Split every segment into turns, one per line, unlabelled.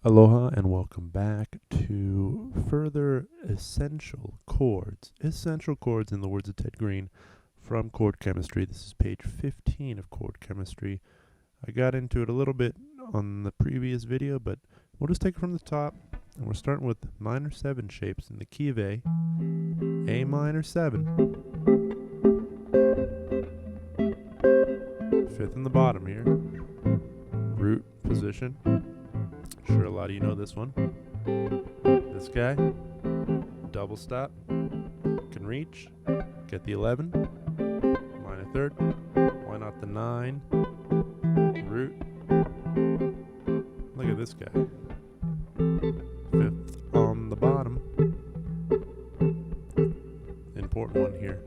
Aloha and welcome back to further essential chords. Essential chords in the words of Ted Greene from Chord Chemistry. This is page 15 of Chord Chemistry. I got into it a little bit on the previous video, but we'll just take it from the top. And we're starting with minor 7 shapes in the key of A minor 7, 5th in the bottom here, root position. Sure, a lot of you know this one. This guy, double stop, can reach, get the 11, minor 3rd, why not the 9, root. Look at this guy, 5th on the bottom, important one here,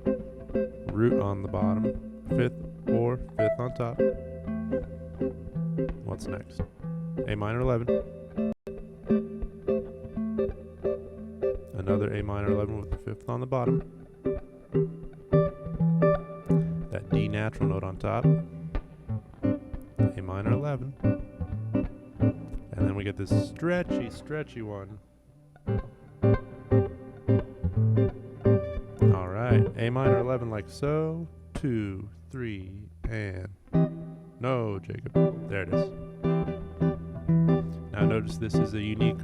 root on the bottom, 5th or 5th on top. What's next? A minor 11, another A minor 11 with the 5th on the bottom, that D natural note on top, A minor 11, and then we get this stretchy one. Alright, A minor 11 like so, 2, 3, and no, Jacob, there it is. Now notice this is a unique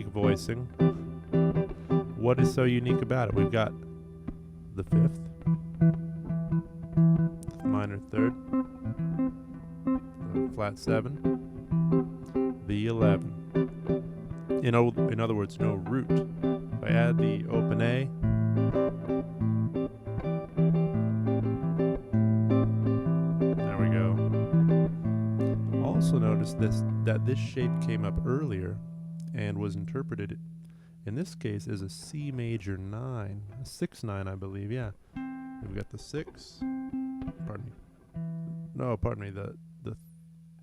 voicing. What is so unique about it? We've got the 5th, minor 3rd, the flat 7, the 11. In other words, no root. If I add the open A, also notice that this shape came up earlier and was interpreted in this case as a C major 9, a 6-9 I believe, yeah. We've got the 6,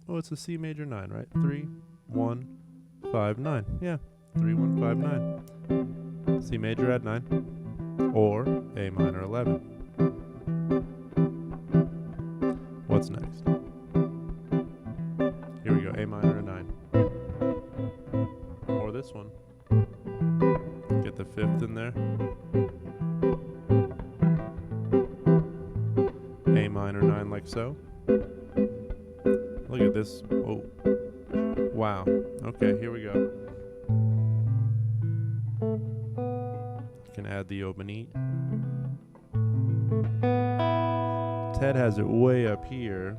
it's a C major 9, right? 3, 1, 5, 9, yeah, 3, 1, 5, 9. C major add 9, or A minor 11. What's next? Here we go, A minor 9. Or this one. Get the 5th in there. A minor 9 like so. Look at this. Oh. Wow. Okay, here we go. You can add the open E. Ted has it way up here.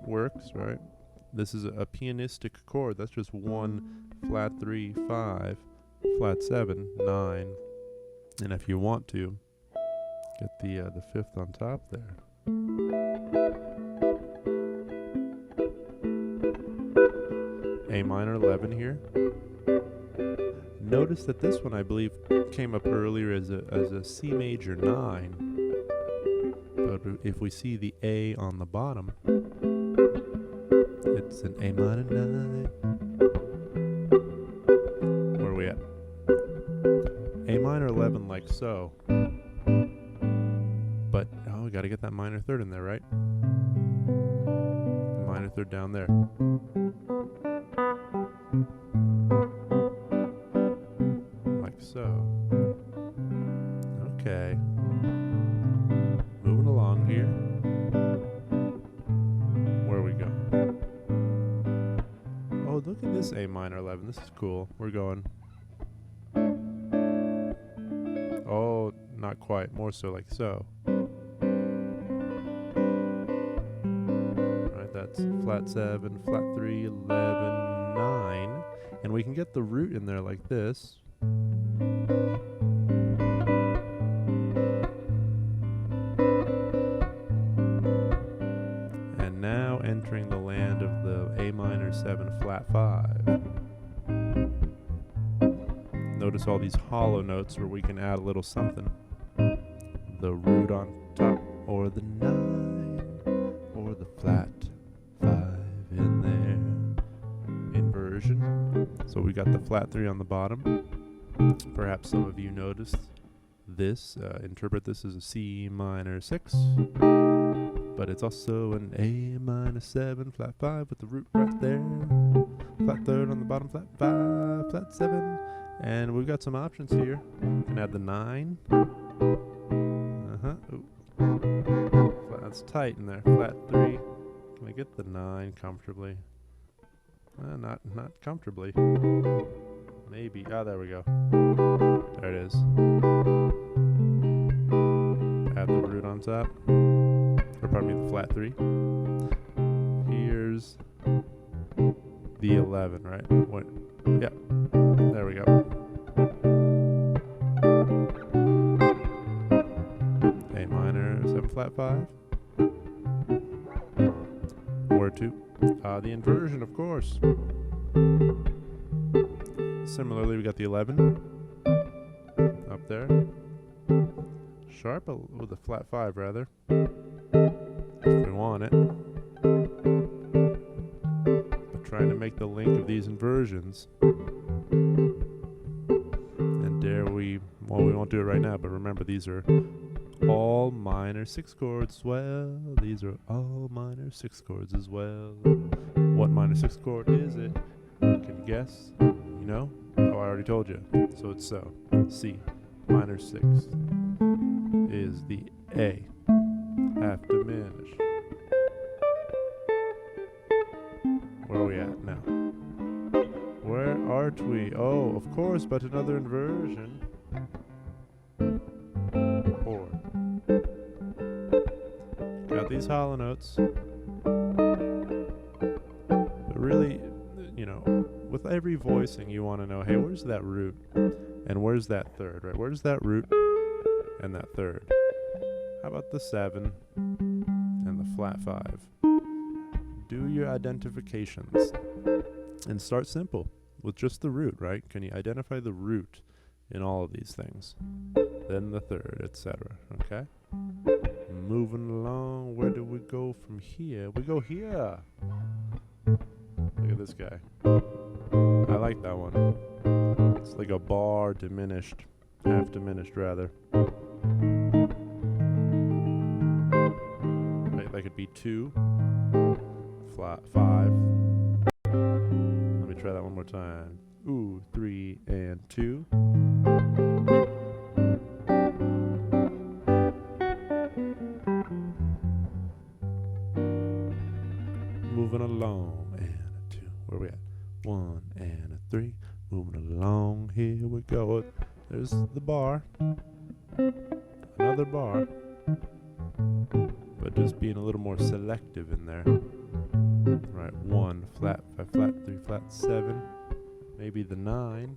Works, right? This is a pianistic chord. That's just 1, flat 3, 5, flat 7, 9. And if you want to, get the 5th on top there. A minor 11 here. Notice that this one I believe came up earlier as a C major 9. But if we see the A on the bottom, it's an A minor 9. Where are we at? A minor 11 like so. But, we gotta get that minor 3rd in there, right? Minor 3rd down there. Like so. Okay. Moving along here. Look at this A minor 11. This is cool. We're going. Oh, not quite. More so like so. Right, that's flat 7, flat 3, 11, 9. And we can get the root in there like this. And now entering the land of the A minor 7 flat 5. Notice all these hollow notes where we can add a little something. The root on top, or the 9, or the flat 5 in there. Inversion. So we got the flat 3 on the bottom. Perhaps some of you noticed this. Interpret this as a C minor 6. but it's also an A minor 7, flat 5 with the root right there. Flat 3rd on the bottom, flat 5, flat 7. And we've got some options here. We can add the 9. That's tight in there. Flat 3. Can I get the 9 comfortably? Not comfortably. Maybe. Ah, there we go. There it is. Add the root on top. Or pardon me, the flat 3. Here's the 11, right? What? Yeah. There we go. A minor 7 flat 5. Where to? The inversion, of course. Similarly, we got the 11 up there. Sharp with a flat 5, rather. If we want it. But trying to make the link of these inversions. And well, we won't do it right now, but remember, these are all minor 6 chords as well. These are all minor 6 chords as well. What minor 6 chord is it? Can you guess? You know? Oh, I already told you. So it's so. C minor 6 is the A. Half diminished. Where are we at now? Where are we? Oh, of course, but another inversion. Got these hollow notes. But really, you know, with every voicing you want to know, hey, where's that root? And where's that 3rd, right? Where's that root and that 3rd? How about the 7 and the flat 5? Do your identifications. And start simple with just the root, right? Can you identify the root in all of these things? Then the 3rd, etc. Okay? Moving along, where do we go from here? We go here. Look at this guy. I like that one. It's like a bar diminished, half diminished rather. Right, that could be 2, flat 5. Let me try that one more time. Ooh, 3 and 2. Moving along, and a 2. Where we at? 1 and a 3. Moving along, here we go. There's the bar. Another bar. But just being a little more selective in there. Right, 1, flat 5, flat 3, flat 7. Maybe the 9.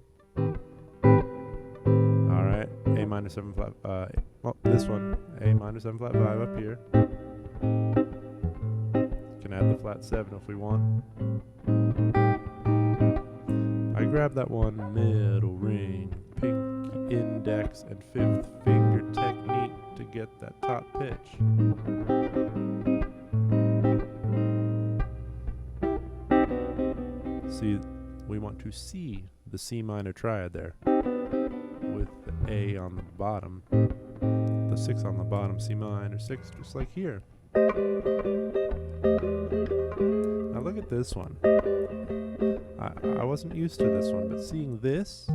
Alright, A minor 7 flat, well, this one. A minor 7 flat 5 up here. Add the flat 7 if we want. I grab that one middle ring, pinky index, and 5th finger technique to get that top pitch. See, we want to see the C minor triad there with the A on the bottom, the 6 on the bottom, C minor 6, just like here. Now look at this one. I wasn't used to this one, but seeing this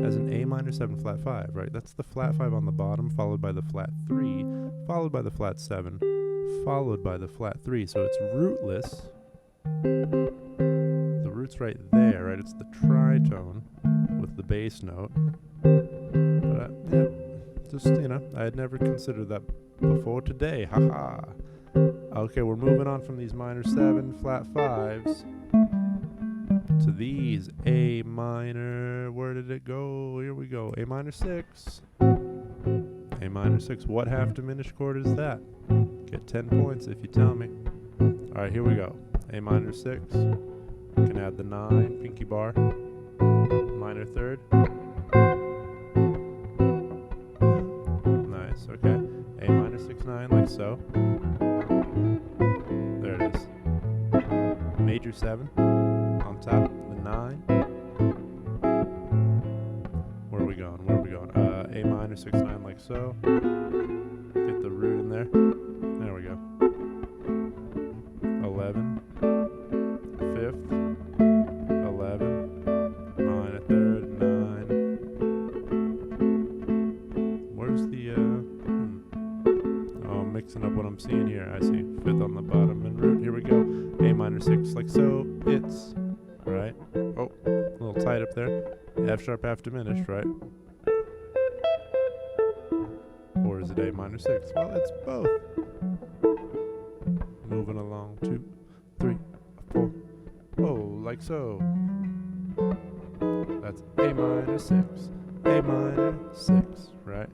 as an A minor 7 flat 5, right? That's the flat 5 on the bottom, followed by the flat 3, followed by the flat 7, followed by the flat 3. So it's rootless. The root's right there, right? It's the tritone with the bass note. But yeah, just, you know, I had never considered that before today. Haha. Okay, we're moving on from these minor 7 flat 5s to these A minor. Where did it go? Here we go. A minor 6. A minor 6. What half diminished chord is that? Get 10 points if you tell me. Alright, here we go. A minor 6. Can add the 9, pinky bar. Minor 3rd. Nice, okay. A minor 6, 9, like so. There it is. Major 7 on top, the 9. Where are we going? Where are we going? A minor 6, 9, like so. Get the root mixing up what I'm seeing here. I see 5th on the bottom and root. Here we go. A minor 6 like so. It's, right? Oh, a little tight up there. F sharp half diminished, right? Or is it A minor 6? Well, it's both. Moving along, 2, 3, 4. Oh, like so. That's A minor 6, A minor 6, right?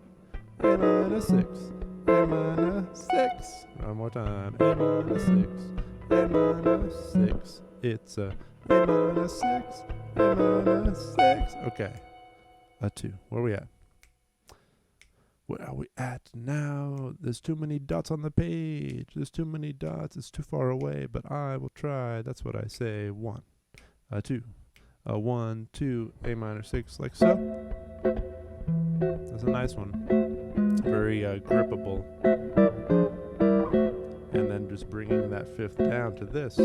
A minor 6, A minor 6. One more time. A minor 6, A minor 6. It's a minor 6, A minor 6. Okay. A 2. Where are we at? Where are we at now? There's too many dots on the page. There's too many dots. It's too far away, but I will try. That's what I say. 1, 2, 1, 2, A minor 6, like so. That's a nice one. Very grippable. And then just bringing that 5th down to this.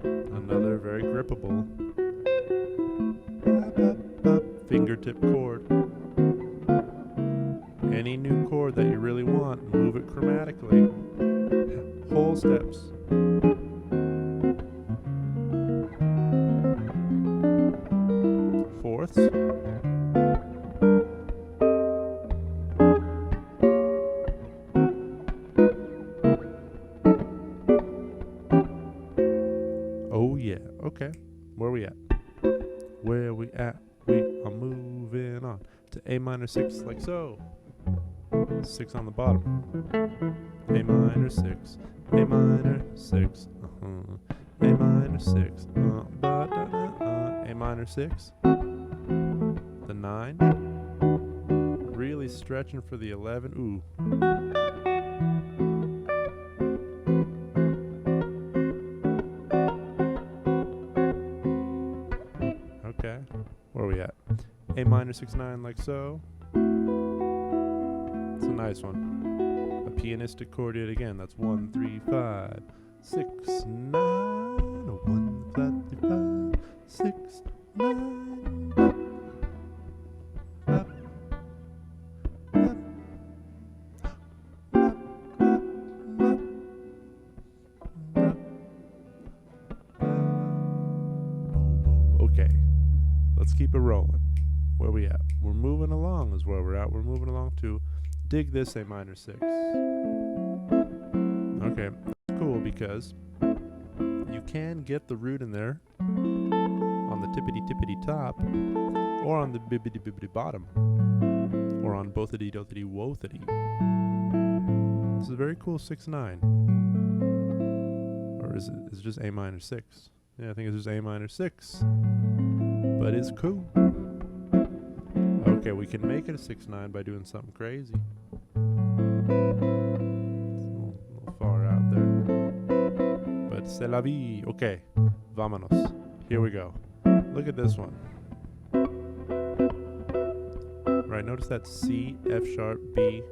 Another very grippable fingertip chord. Any new chord that you really want, move it chromatically. Whole steps. Fourths. Oh yeah, okay. Where are we at? Where are we at? We are moving on to A minor 6 like so. 6 on the bottom. A minor 6, A minor 6, A minor 6, A minor 6. The 9. Really stretching for the 11. Ooh. Okay. Where are we at? A minor 6, 9 like so. It's a nice one. A pianistic chord yet again. That's 1, 3, 5, 6, 9. 1 flat 5, 6, 9. Up, up, okay. Let's keep it rolling. Where we at? We're moving along is where we're at. We're moving along to dig this A minor 6. Okay, cool, because you can get the root in there on the tippity top, or on the bibbity bottom, or on bothity dothity wothity. This is a very cool 6-9. Or is it just A minor 6? Yeah, I think it's just A minor 6. But it's cool. Okay, we can make it a 6-9 by doing something crazy. It's a little far out there. But c'est la vie. Okay, vámonos. Here we go. Look at this one. Right, notice that C, F sharp, B,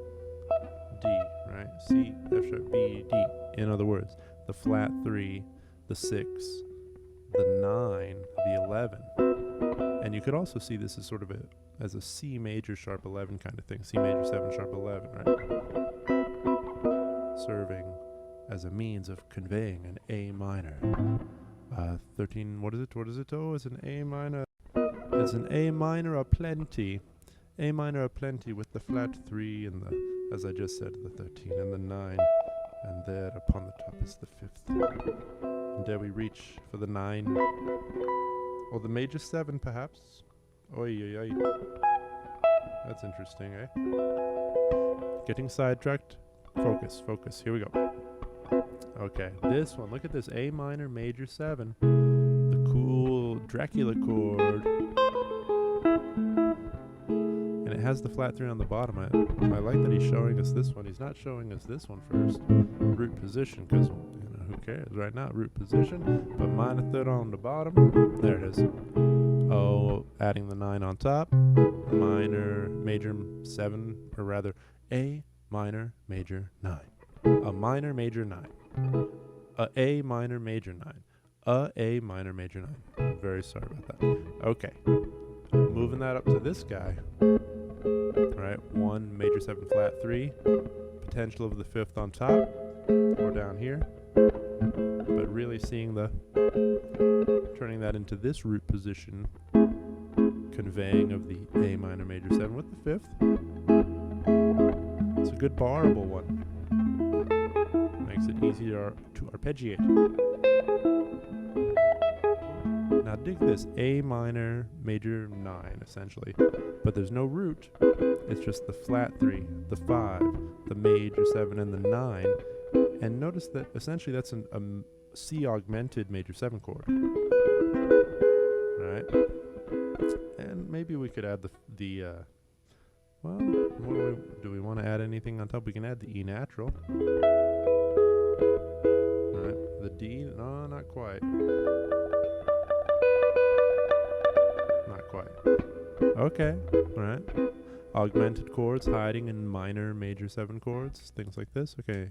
D, right? C, F sharp, B, D. In other words, the flat 3, the 6, the 9, the 11. And you could also see this as sort of as a C major sharp 11 kind of thing. C major 7 sharp 11, right? Serving as a means of conveying an A minor. 13, what is it? What is it? Oh, it's an A minor. It's an A minor aplenty. A minor aplenty with the flat 3 and the, as I just said, the 13 and the 9. And there upon the top is the 5th. And there we reach for the 9. Or the major 7, perhaps. Oi, oi, oi. That's interesting, eh? Getting sidetracked. Focus, focus. Here we go. Okay, this one. Look at this. A minor, major 7. The cool Dracula chord. And it has the flat 3 on the bottom. I like that he's showing us this one. He's not showing us this one first. Root position, because, you know, who cares right now? Root position. But minor 3rd on the bottom. There it is. Oh, adding the 9 on top. Minor, major 7, or rather, A minor, major 9. A minor, major 9. A minor, major 9. A minor, major 9. I'm very sorry about that. Okay. Moving that up to this guy. Right, 1, major 7, flat 3. potential of the fifth on top or down here, but really seeing turning that into this root position, conveying of the A minor major 7 with the fifth. It's a good barrable one. Makes it easier to arpeggiate. Now dig this, A minor major 9 essentially, but there's no root. It's just the flat 3, the 5, the major 7, and the 9. And notice that essentially that's a C augmented major 7 chord. Right? And maybe we could add well, do we want to add anything on top? We can add the E natural. Right? The D, no, not quite. Not quite. Okay, alright. Augmented chords hiding in minor major 7 chords, things like this. Okay.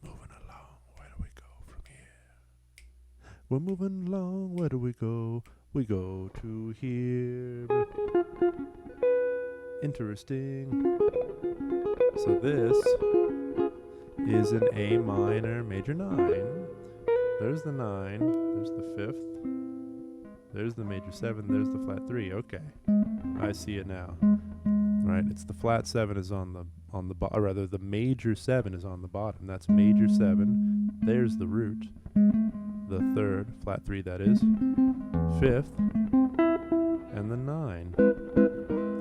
Moving along, where do we go from here? We're moving along, where do we go? We go to here. Interesting. So this is an A minor major 9. There's the 9, there's the 5th, there's the major 7, there's the flat 3. Okay, I see it now. Right, it's the flat 7 is on the bottom, or rather the major 7 is on the bottom. That's major 7. There's the root. The 3rd, flat 3 that is, 5th, and the 9.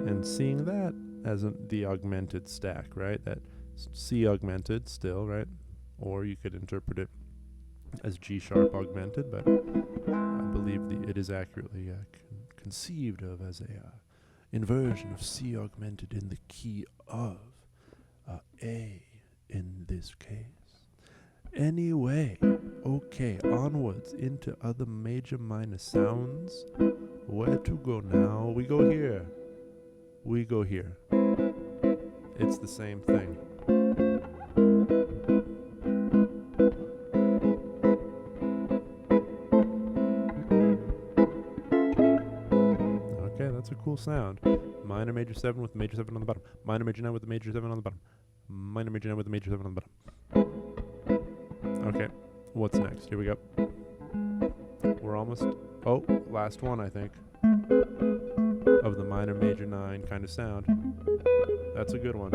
And seeing that as the augmented stack, right? That C augmented still, right? Or you could interpret it as G sharp augmented, but I believe it is accurately conceived of as a inversion of C augmented in the key of A in this case. Anyway, okay, onwards into other major minor sounds. Where to go now? We go here. We go here. It's the same thing. Okay, that's a cool sound. Minor major 7 with major 7 on the bottom. Minor major 9 with the major 7 on the bottom. Minor major 9 with the major 7 on the bottom. Okay, what's next? Here we go. We're almost... Oh, last one, I think. Of the minor major 9 kind of sound. That's a good one.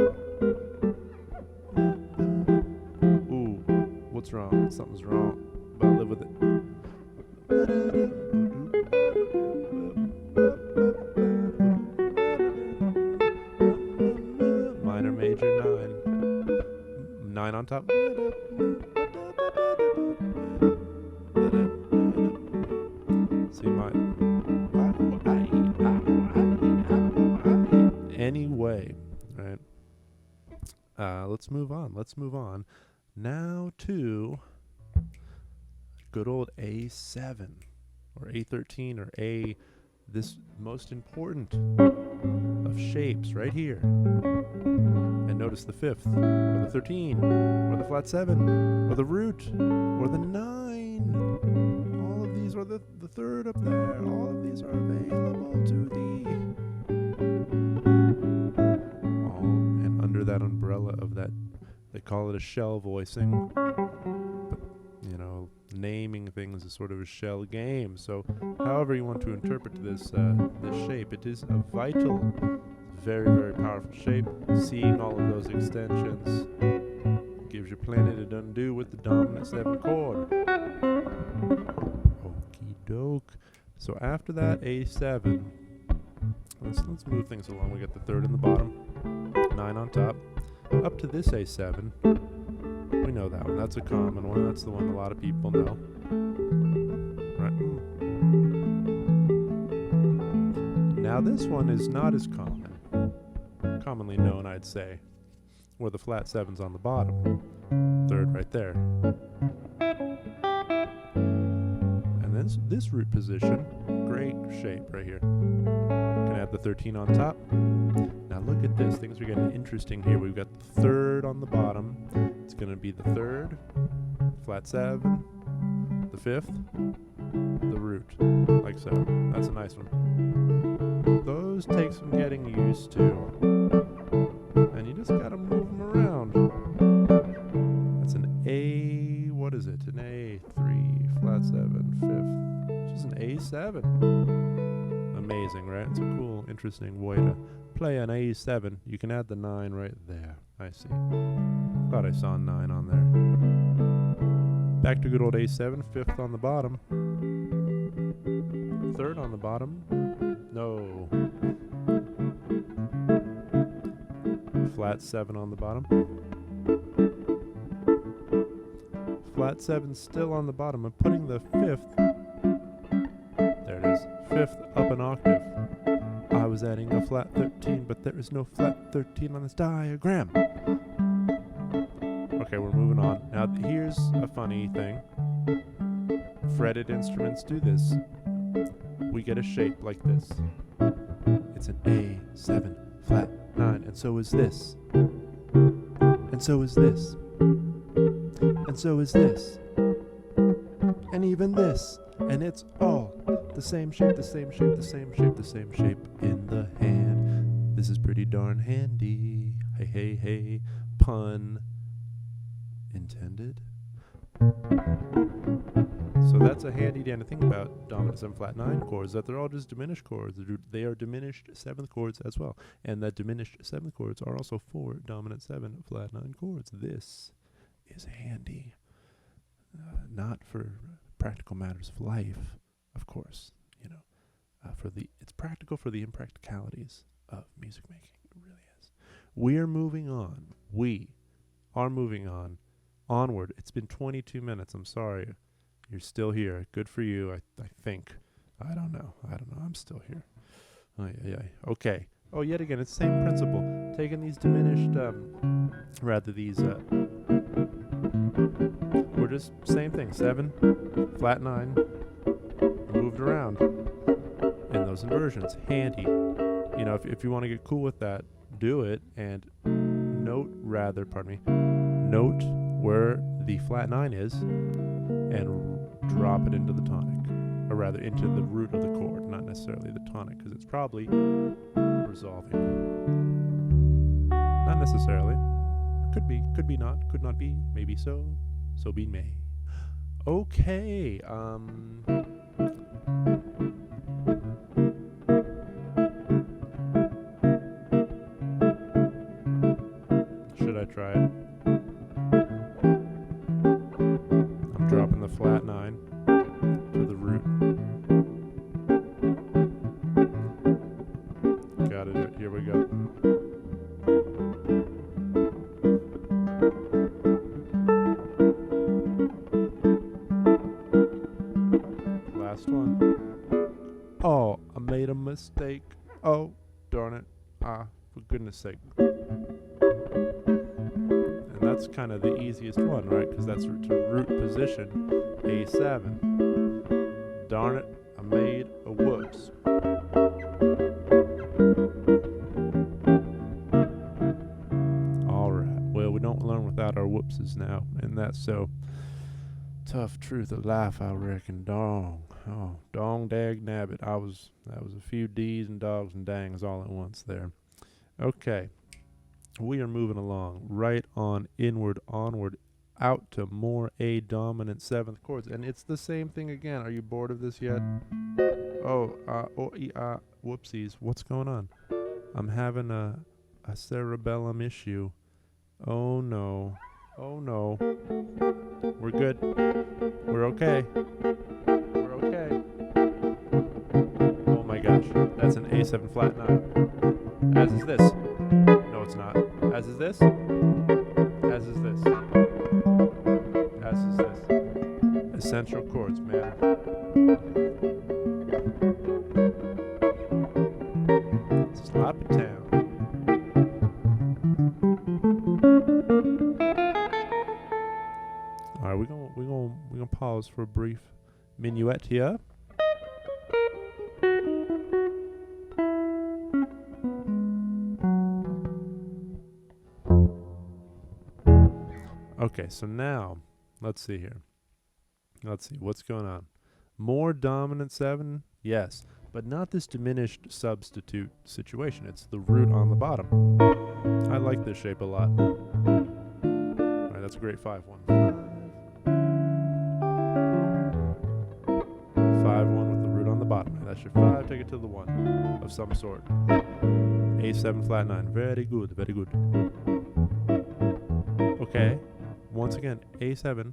Ooh, what's wrong? Something's wrong, but I'll live with it. Minor major 9. 9 on top. See my... Anyway, right? Let's move on. Let's move on now to good old A7 or A13 or A, this most important of shapes right here. And notice the 5th or the 13 or the flat 7 or the root or the 9. All of these are the 3rd up there. All of these are available to thee. That umbrella of that, they call it a shell voicing, but you know, naming things is sort of a shell game. So however you want to interpret this this shape, it is a vital, very, very powerful shape. Seeing all of those extensions gives you plenty to undo with the dominant 7 chord. Okie doke. So after that A7, let's move things along. We got the 3rd in the bottom, 9 on top, up to this A7. We know that one. That's a common one. That's the one a lot of people know. Right. Now this one is not as commonly known, I'd say, where the flat 7's on the bottom. 3rd right there. And then this root position, great shape right here. Can add the 13 on top. Now look at this. Things are getting interesting here. We've got the 3rd on the bottom. It's going to be the 3rd, flat 7, the 5th, the root, like so. That's a nice one. Those take some getting used to. And you just got to move them around. it's an A, 3, flat 7, 5th, which is an A7. Amazing, right? It's a cool, interesting way to play an A7. You can add the 9 right there. I see. Thought I saw 9 on there. Back to good old A7, 5th on the bottom. 3rd on the bottom. No. Flat 7 on the bottom. Flat 7 still on the bottom. I'm putting the 5th. There it is. 5th up an octave. I was adding a flat 13, but there is no flat 13 on this diagram. Okay, we're moving on. Now here's a funny thing. Fretted instruments do this. We get a shape like this. It's an A7 flat 9, and so is this. And so is this. And so is this. And even this. And it's all the same shape, the same shape, the same shape, the same shape in the hand. This is pretty darn handy. Hey, hey, hey. Pun intended. So that's a handy dandy thing about dominant 7 flat 9 chords, that they're all just diminished chords. They are diminished 7th chords as well. And that diminished 7th chords are also 4 dominant 7 flat 9 chords. This is handy. Not for practical matters of life, of course. You know, it's practical for the impracticalities of music making. It really is. We are moving on. We are moving on. Onward. It's been 22 minutes. I'm sorry. You're still here. Good for you, I think. I don't know. I'm still here. Okay. Oh, yet again, it's the same principle. Taking these diminished, we're just same thing. 7, flat 9, moved around in those inversions. Handy. You know, if you want to get cool with that, do it, and note where the flat 9 is and drop it into the tonic, or rather into the root of the chord, not necessarily the tonic, because it's probably resolving. Not necessarily. Could be not, could not be, maybe so be may. Okay, should I try it? I'm dropping the flat 9 to the root. Gotta do it. Here we go. Last one. Oh, I made a mistake. Oh, darn it. For goodness sake. And that's kind of the easiest one, right? Because that's to root position, A7. Darn it, I made a whoops. Alright, well, we don't learn without our whoopses now, and that's so tough truth of life, I reckon. Dong, dag nabbit. That was a few D's and dogs and dangs all at once there. Okay, we are moving along, right on, inward, onward, out to more A dominant 7th chords, and it's the same thing again. Are you bored of this yet? Whoopsies, what's going on? I'm having a cerebellum issue. Oh no, we're good, we're okay. Oh my gosh, that's an A7 flat 9, as is this. No, it's not. As is this. As is this. As is this. Essential chords, man. Sloppy town. All right, we're gonna pause for a brief minuet here. Okay, so now, let's see here. Let's see, what's going on? More dominant 7? Yes, but not this diminished substitute situation. It's the root on the bottom. I like this shape a lot. All right, that's a great 5-1. 5-1 with the root on the bottom. That's your 5. Take it to the 1 of some sort. A7 flat 9. Very good, very good. Okay. Once again, A7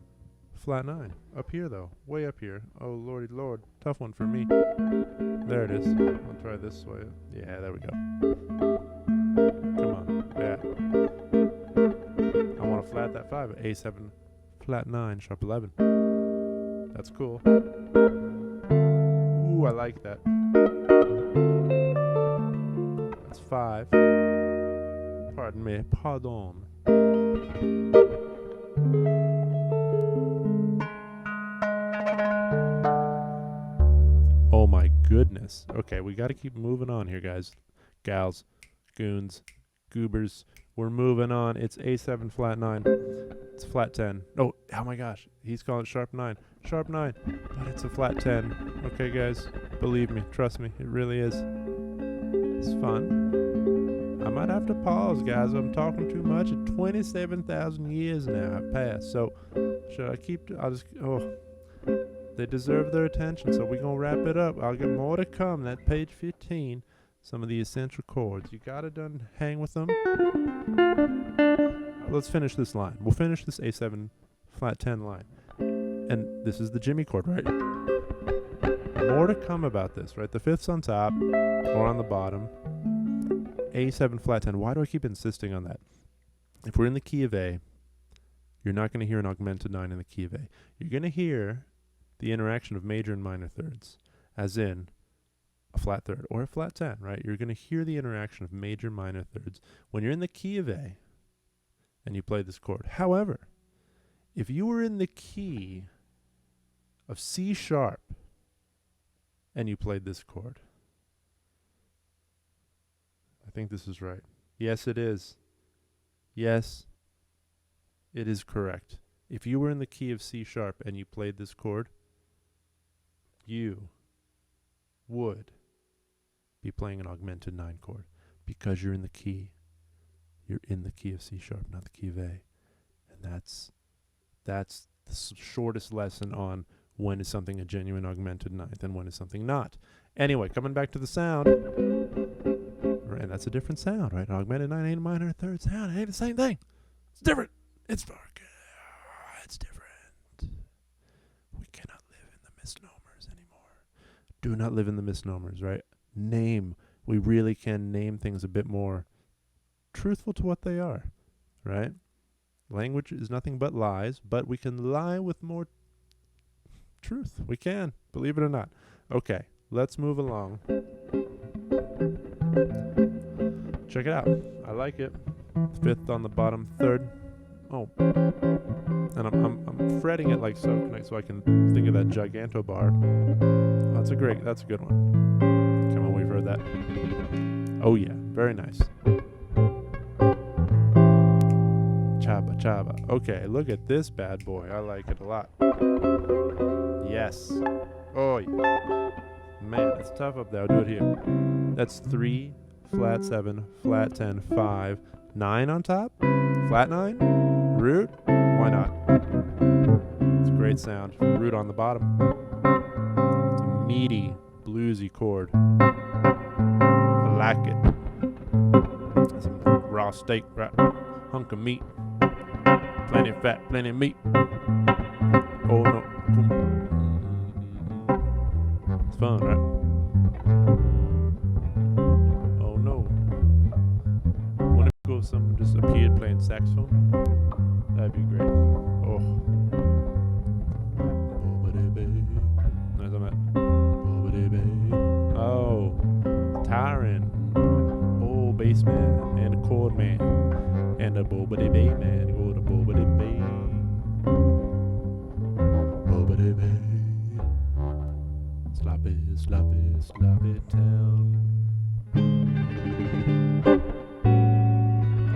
flat 9. Up here though, way up here. Oh lordy lord, tough one for me. There it is. I'll try this way. Yeah, there we go. Come on, yeah. I want to flat that 5. A7 flat 9, sharp 11. That's cool. Ooh, I like that. That's 5. Pardon me, pardon. Oh my goodness. Okay, we got to keep moving on here, guys. Gals, goons, goobers. We're moving on. It's A7 flat 9. It's flat 10. Oh my gosh. He's calling it sharp 9. Sharp 9. But it's a flat 10. Okay, guys. Believe me. Trust me. It really is. It's fun. I might have to pause, guys. I'm talking too much. At 27,000 years now I've passed. So, should I keep... They deserve their attention, so we're going to wrap it up. I'll get more to come. That page 15, some of the essential chords. You got to done hang with them. Let's finish this line. We'll finish this A7 flat 10 line. And this is the Jimmy chord, right? More to come about this, right? The 5th's on top or on the bottom. A7 flat 10. Why do I keep insisting on that? If we're in the key of A, you're not going to hear an augmented 9 in the key of A. You're going to hear the interaction of major and minor thirds, as in a flat third or a flat 10, right? You're going to hear the interaction of major, minor thirds when you're in the key of A and you play this chord. However, if you were in the key of C sharp and you played this chord, I think this is right. Yes, it is. Yes, it is correct. If you were in the key of C sharp and you played this chord, you would be playing an augmented 9 chord because you're in the key. You're in the key of C sharp, not the key of A. And that's the shortest lesson on when is something a genuine augmented 9th and when is something not. Anyway, coming back to the sound. And that's a different sound, right? Augmented 9 ain't a minor third sound. It ain't the same thing. It's different. It's dark. It's different. We cannot live in the misnomers anymore. Do not live in the misnomers, right? Name. We really can name things a bit more truthful to what they are, right? Language is nothing but lies, but we can lie with more truth. We can, believe it or not. Okay, let's move along. Check it out. I like it. 5th on the bottom, 3rd. Oh, and I'm fretting it like so I can think of that giganto bar. Oh, that's a good one. Come on, we've heard that. Oh yeah, very nice. Chaba chaba. Okay, look at this bad boy. I like it a lot. Yes. Oh yeah. Man, it's tough up there. I'll do it here. That's 3, flat 7, flat 10, 5, 9 on top, flat 9, root. Why not? It's a great sound. Root on the bottom. It's a meaty, bluesy chord. I like it. Some raw steak, right? Hunk of meat. Plenty of fat, plenty of meat. Oh no. It's fun, right? Oh no. Wouldn't it be cool if someone just appeared playing saxophone? That'd be great. Oh. There's that. Oh. Tyron. Oh, bass man and a chord man. And a bobbity bay man. Go to bobbity bay. Bobbity bay. Sloppy, sloppy, sloppy town.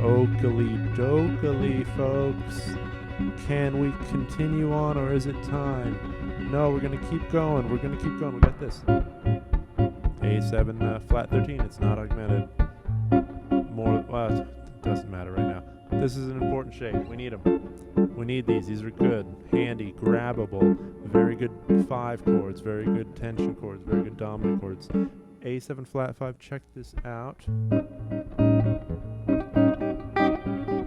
Oakley dokley, folks. Can we continue on or is it time? No, we're going to keep going. We got this. A7 flat 13. It's not augmented. More, well, it doesn't matter right now. This is an important shape. We need them. We need these. These are good, handy, grabbable, very good 5 chords, very good tension chords, very good dominant chords. A7 flat 5, check this out.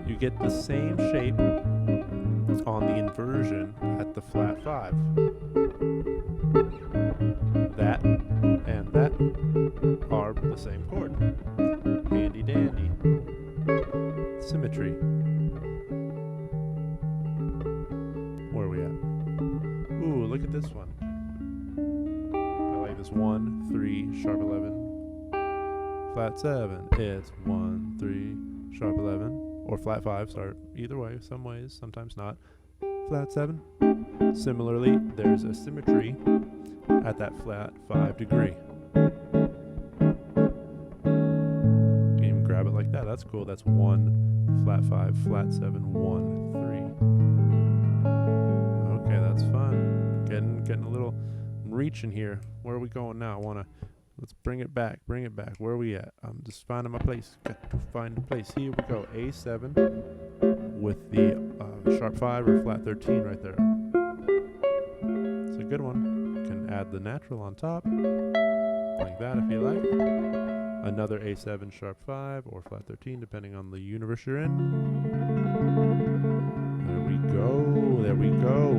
You get the same shape on the inversion at the flat 5. That and that are the same chord. Handy dandy. Symmetry. Where are we at? Ooh, look at this one. I like this 1, 3, sharp 11, flat 7. It's 1, 3, sharp 11, or flat 5, sorry. Either way, some ways, sometimes not. Flat 7. Similarly, there's a symmetry at that flat 5 degree. You can even grab it like that. That's cool. That's 1, flat 5, flat 7, 1, 3. Okay, that's fun. Getting a little reaching here. Where are we going now? Let's bring it back. Bring it back. Where are we at? I'm just finding my place. Got to find a place. Here we go. A7 with the sharp 5 or flat 13 right there. It's a good one. You can add the natural on top, like that if you like. Another A7 sharp 5 or flat 13 depending on the universe you're in. There we go. There we go.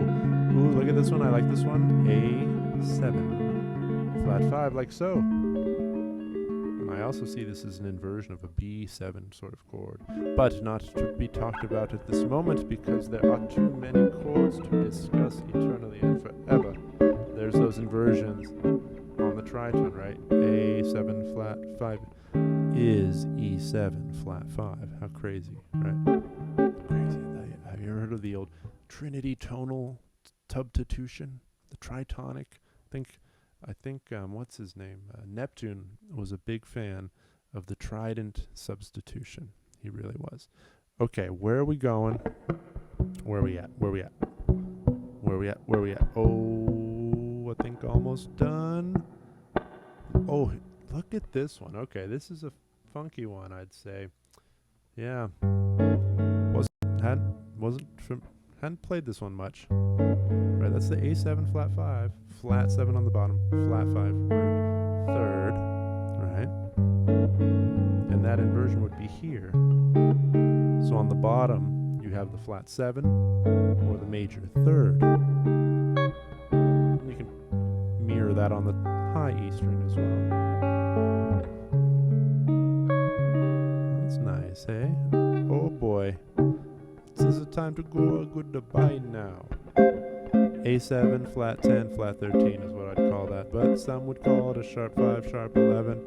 Ooh, look at this one. I like this one. A7. Flat 5 like so. And I also see this as an inversion of a B7 sort of chord, but not to be talked about at this moment because there are too many chords to discuss eternally and forever. There's those inversions on the tritone, right? A7 flat 5 is E7 flat 5. How crazy, right? Crazy. Have you ever heard of the old Trinity tonal substitution? The tritonic? I think what's his name? Neptune was a big fan of the trident substitution. He really was. Okay, where are we going? Where are we at? Where are we at? Where are we at? Where are we at? Oh, I think almost done. Oh, look at this one. Okay, this is a funky one, I'd say. Yeah. Hadn't played this one much. Right, that's the A7 flat 5, flat 7 on the bottom, flat 5 root, third, right? And that inversion would be here. So on the bottom, you have the flat 7 or the major third. And you can mirror that on the high E string as well. That's nice, hey? Oh boy. This is the time to go goodbye now. A7, flat 10, flat 13 is what I'd call that, but some would call it a sharp 5, sharp 11.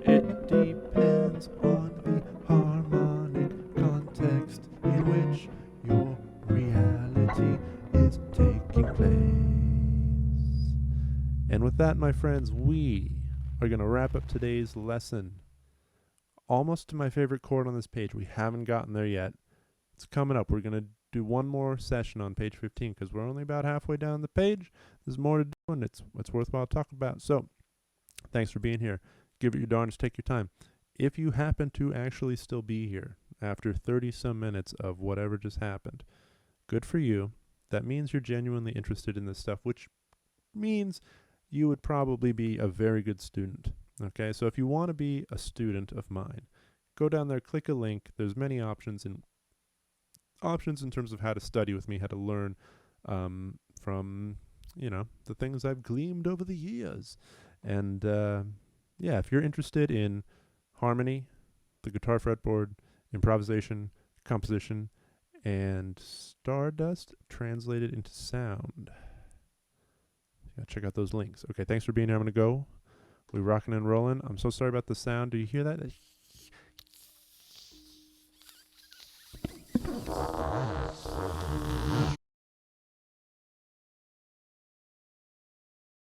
It depends on the harmonic context in which your reality is taking place. And with that, my friends, we are going to wrap up today's lesson. Almost to my favorite chord on this page. We haven't gotten there yet. It's coming up. We're going to do one more session on page 15 because we're only about halfway down the page. There's more to do and it's worthwhile to talk about. So thanks for being here. Give it your darndest, take your time. If you happen to actually still be here after 30 some minutes of whatever just happened, good for you. That means you're genuinely interested in this stuff, which means you would probably be a very good student. Okay, so if you want to be a student of mine, go down there, click a link. There's many options in terms of how to study with me, how to learn from, the things I've gleaned over the years. And yeah, if you're interested in harmony, the guitar fretboard, improvisation, composition, and Stardust translated into sound, yeah, check out those links. Okay, thanks for being here. I'm going to go. We're rocking and rolling. I'm so sorry about the sound. Do you hear that?